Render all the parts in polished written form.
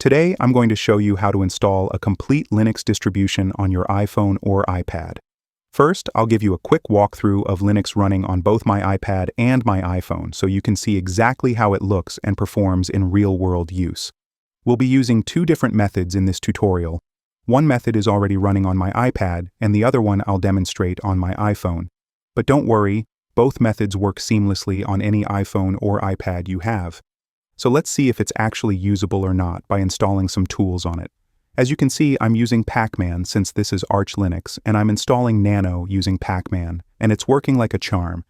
Today, I'm going to show you how to install a complete Linux distribution on your iPhone or iPad. First, I'll give you a quick walkthrough of Linux running on both my iPad and my iPhone so you can see exactly how it looks and performs in real-world use. We'll be using two different methods in this tutorial. One method is already running on my iPad, and the other one I'll demonstrate on my iPhone. But don't worry, both methods work seamlessly on any iPhone or iPad you have. So let's see if it's actually usable or not by installing some tools on it. As you can see, I'm using Pacman since this is Arch Linux, and I'm installing Nano using Pacman, and it's working like a charm.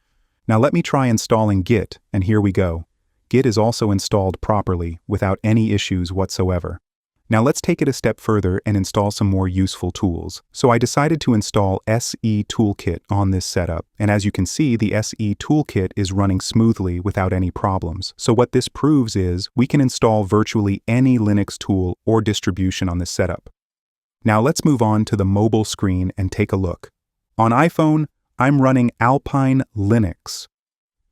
Now let me try installing Git, and here we go. Git is also installed properly, without any issues whatsoever. Now let's take it a step further and install some more useful tools. So I decided to install SE Toolkit on this setup, and as you can see, the SE Toolkit is running smoothly without any problems. So what this proves is we can install virtually any Linux tool or distribution on this setup. Now let's move on to the mobile screen and take a look. On iPhone, I'm running Alpine Linux.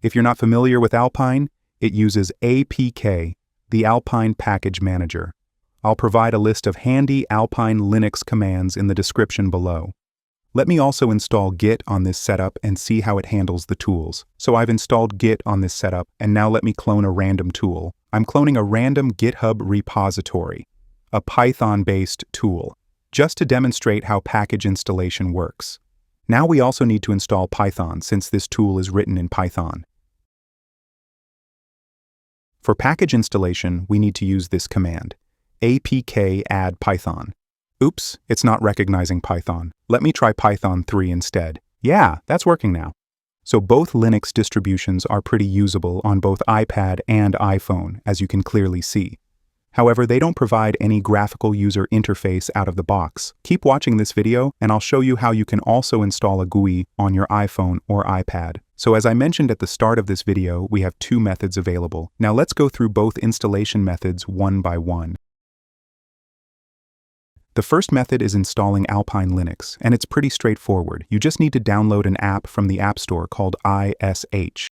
If you're not familiar with Alpine, it uses APK, the Alpine Package Manager. I'll provide a list of handy Alpine Linux commands in the description below. Let me also install Git on this setup and see how it handles the tools. So I've installed Git on this setup, and now let me clone a random tool. I'm cloning a random GitHub repository, a Python-based tool, just to demonstrate how package installation works. Now we also need to install Python since this tool is written in Python. For package installation, we need to use this command. APK add Python. Oops, it's not recognizing Python. Let me try Python 3 instead. Yeah, that's working now. So both Linux distributions are pretty usable on both iPad and iPhone, as you can clearly see. However, they don't provide any graphical user interface out of the box. Keep watching this video, and I'll show you how you can also install a GUI on your iPhone or iPad. So as I mentioned at the start of this video, we have two methods available. Now let's go through both installation methods one by one. The first method is installing Alpine Linux, and it's pretty straightforward. You just need to download an app from the App Store called ISH.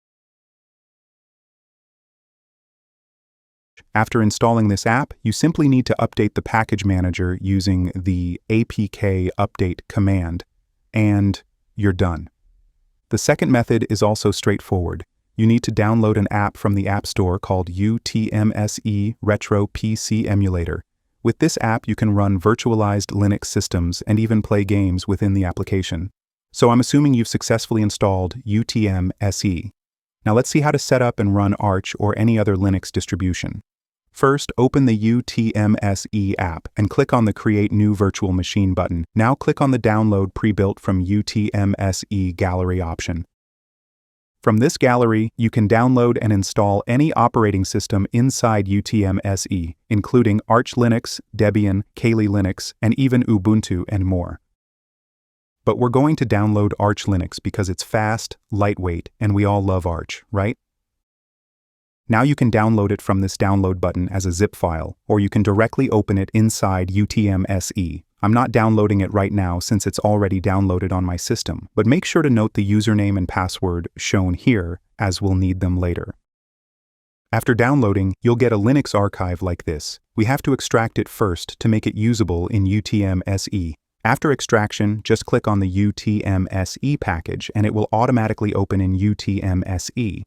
After installing this app, you simply need to update the package manager using the APK update command, and you're done. The second method is also straightforward. You need to download an app from the App Store called UTMSE Retro PC Emulator. With this app, you can run virtualized Linux systems and even play games within the application. So I'm assuming you've successfully installed UTM SE. Now let's see how to set up and run Arch or any other Linux distribution. First, open the UTMSE app and click on the Create New Virtual Machine button. Now click on the Download Pre-built from UTMSE Gallery option. From this gallery, you can download and install any operating system inside UTM SE, including Arch Linux, Debian, Kali Linux, and even Ubuntu and more. But we're going to download Arch Linux because it's fast, lightweight, and we all love Arch, right? Now you can download it from this download button as a zip file, or you can directly open it inside UTM SE. I'm not downloading it right now since it's already downloaded on my system, but make sure to note the username and password shown here, as we'll need them later. After downloading, you'll get a Linux archive like this. We have to extract it first to make it usable in UTM SE. After extraction, just click on the UTM SE package and it will automatically open in UTM SE.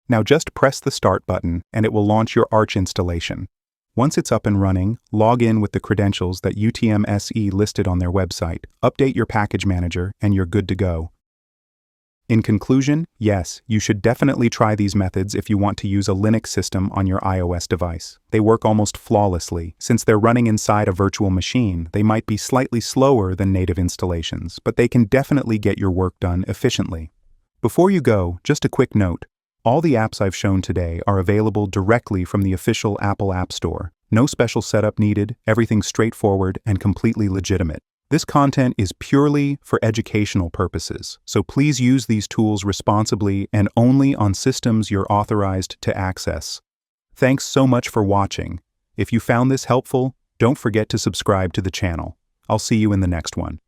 Now just press the Start button and it will launch your Arch installation. Once it's up and running, log in with the credentials that UTM SE listed on their website, update your package manager, and you're good to go. In conclusion, yes, you should definitely try these methods if you want to use a Linux system on your iOS device. They work almost flawlessly. Since they're running inside a virtual machine, they might be slightly slower than native installations, but they can definitely get your work done efficiently. Before you go, just a quick note. All the apps I've shown today are available directly from the official Apple App Store. No special setup needed, everything straightforward and completely legitimate. This content is purely for educational purposes, so please use these tools responsibly and only on systems you're authorized to access. Thanks so much for watching. If you found this helpful, don't forget to subscribe to the channel. I'll see you in the next one.